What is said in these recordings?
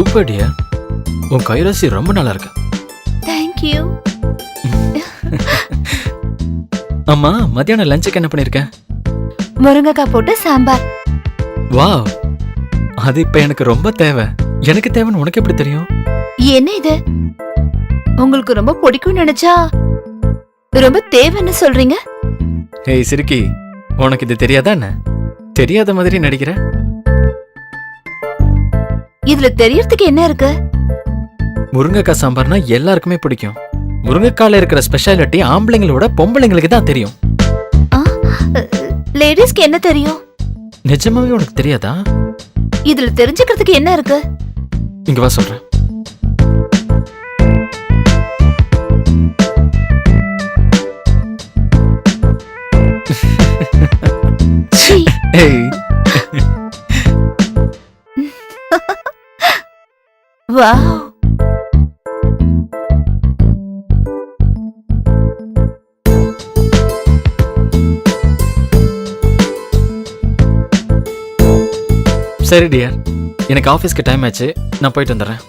Super dear. உன் கைராசி ரொம்ப நல்லா இருக்கு. Thank you. அம்மா மத்தியானம் லஞ்சுக்கு என்ன பண்ணிருக்க? முருங்கைக்காய் போட்டு சாம்பார். வாவ், அது இப்ப எனக்கு ரொம்ப தேவை. எனக்கு தேவைன்னு உனக்கு எப்படி தெரியும்? என்ன இது, உங்களுக்கு ரொம்ப பிடிக்கும் நினைச்சா ரொம்ப தேவைன்னு சொல்றீங்க? ஏய் சிரிக்கி, உனக்கு இது தெரியாதா என்ன? தெரியாத மாதிரி நடிக்கிற. இதுல தெரியறதுக்கு என்ன இருக்கு? முருங்கைக்காய் சாம்பார்னா எல்லாருக்குமே பிடிக்கும். முருங்கைக்கால இருக்கிற ஸ்பெஷாலிட்டி ஆம்பளைங்களோட பொம்பளைங்களுக்கு தான் தெரியும். லேடிஸ்க்கு என்ன தெரியும்? நிஜமாவே உனக்கு தெரியாதா? இதுல தெரிஞ்சுக்கிறதுக்கு என்ன இருக்கு? இங்க வா சொல்றேன். ஏய் வாவ், சரி டியர், எனக்கு ஆஃபீஸ்க்கு டைம் ஆச்சு, நான் போயிட்டு வந்துடுறேன்.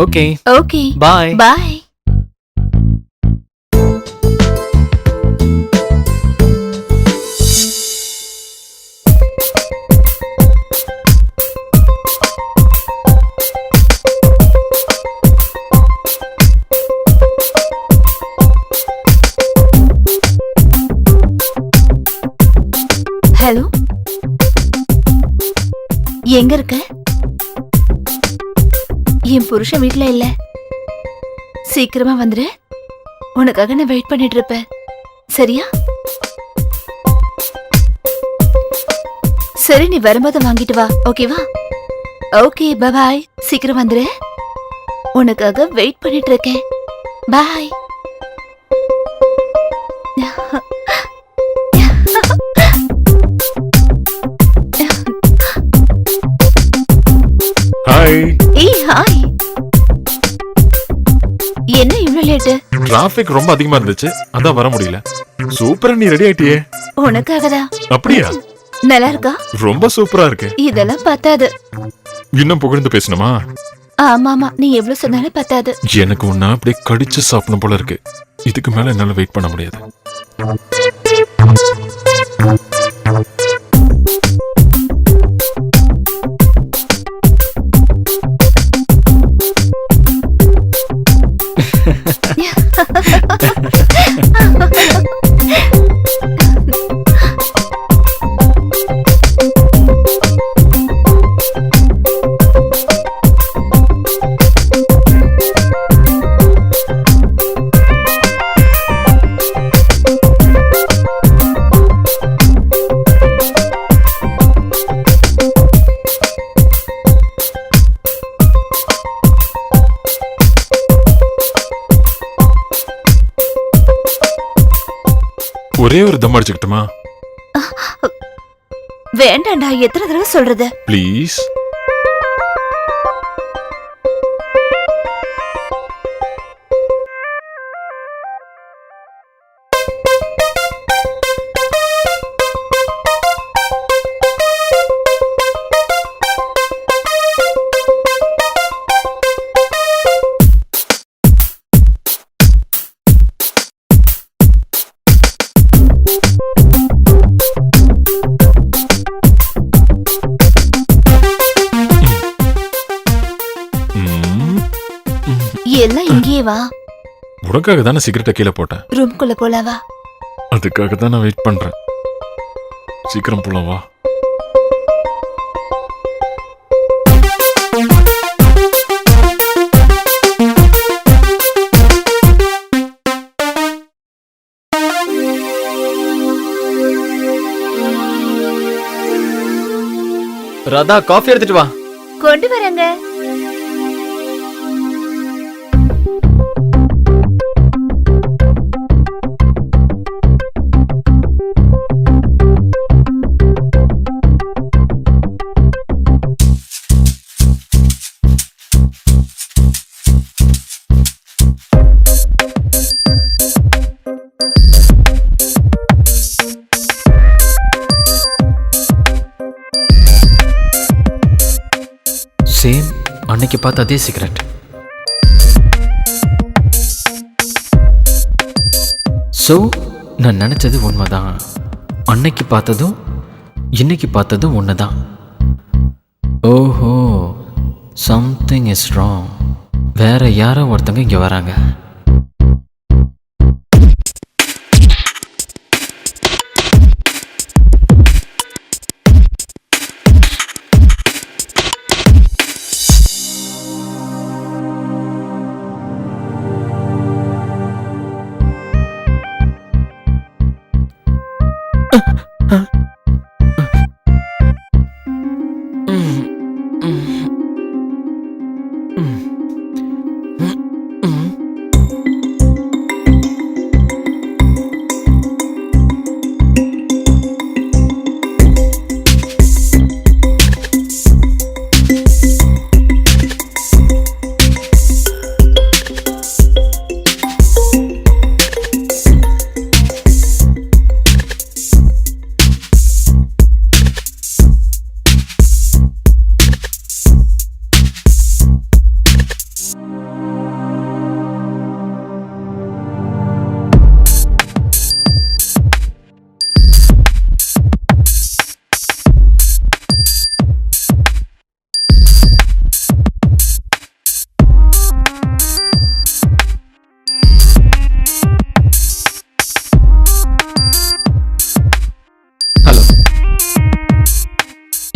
ஓகே ஓகே, பாய். பாய். ஹலோ, எங்க இருக்க? என் புருஷன் வீட்ல இல்ல. சீக்கிரமா வந்துரு, உனக்காக நான் வெயிட் பண்ணிட்டு இருப்பேன். சரியா? சரி, நீ வரும்போது வாங்கிட்டு வா. ஓகேவா? ஓகே, பாய். சீக்கிரம் வந்துரு, உனக்காக வெயிட் பண்ணிட்டு இருக்கேன். பாய். ஹாய். ஏய் ஹாய். என்ன இவ்ளோ லேட்? டிராபிக் ரொம்ப அதிகமா இருந்துச்சு, அதான் வர முடியல. சூப்பரா நீ ரெடி ஆயிட்டியே. உனக்காகதான். அப்படியா? நல்லா இருக்கா? ரொம்ப சூப்பரா இருக்கு. இதெல்லாம் பத்தாது. இன்னும் புகழ்ந்து பேசணுமா? ஆமாமா, நீ எவ்வளவு சொன்னாலும் பத்தாது. எனக்கு ஒன்னா அப்படியே கடிச்சு சாப்பிடணும் போல இருக்கு. இதுக்கு மேல என்னால வெயிட் பண்ண முடியாது. ஒரே ஒரு தம் அடிச்சுக்கிட்டுமா? வேண்டாண்டா, எத்தனை தடவை சொல்றது? ப்ளீஸ். எல்லாம் இங்கேயே வா. உனக்காக தானே சிகரெட்டை கீழே போட்டேன். ரூம்குள்ள போலாவா? அதுக்காக தான் நான் வெயிட் பண்றேன். சீக்கிரம் போலாம் வா. ராதா, காஃபி எடுத்துட்டு வா. கொண்டு வரேங்க. அன்னைக்கு பார்த்த அதே சிகரெட். ஸோ நான் நினைச்சது உண்மைதான். அன்னைக்கு பார்த்ததும் இன்னைக்கு பார்த்ததும் ஒண்ணுதான். ஓஹோ, சம்திங் இஸ் ராங். வேற யாரோ ஒருத்தங்க இங்க வராங்க.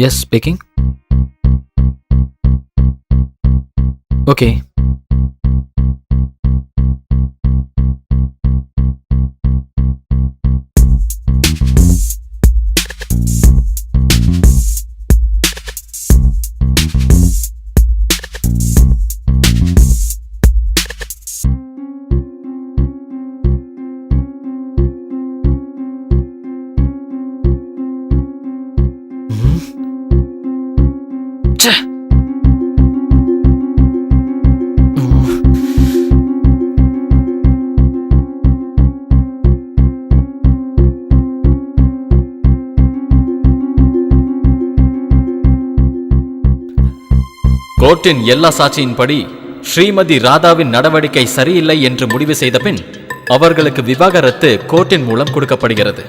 Yes, speaking. Okay. கோர்ட்டின் எல்லா சாட்சியின்படி ஸ்ரீமதி ராதாவின் நடவடிக்கை சரியில்லை என்று முடிவு செய்த பின் அவர்களுக்கு விவாகரத்து கோர்ட்டின் மூலம் கொடுக்கப்படுகிறது.